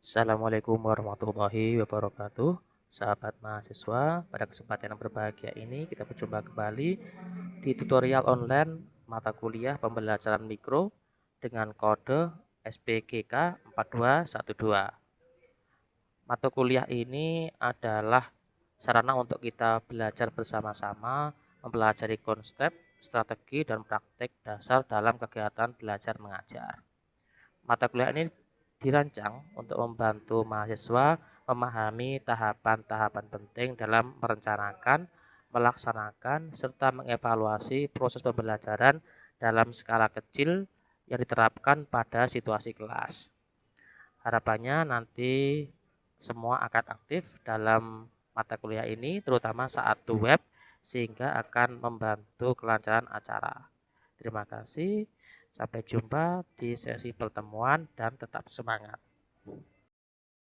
Assalamualaikum warahmatullahi wabarakatuh. Sahabat mahasiswa, pada kesempatan yang berbahagia ini kita berjumpa kembali di tutorial online mata kuliah pembelajaran mikro dengan kode SPGK 4212. Mata kuliah ini adalah sarana untuk kita belajar bersama-sama, mempelajari konsep, strategi, dan praktek dasar dalam kegiatan belajar mengajar. Mata kuliah ini dirancang untuk membantu mahasiswa memahami tahapan-tahapan penting dalam merencanakan, melaksanakan, serta mengevaluasi proses pembelajaran dalam skala kecil yang diterapkan pada situasi kelas. Harapannya nanti semua akan aktif dalam mata kuliah ini, terutama saat web, sehingga akan membantu kelancaran acara. Terima kasih. Sampai jumpa di sesi pertemuan dan tetap semangat.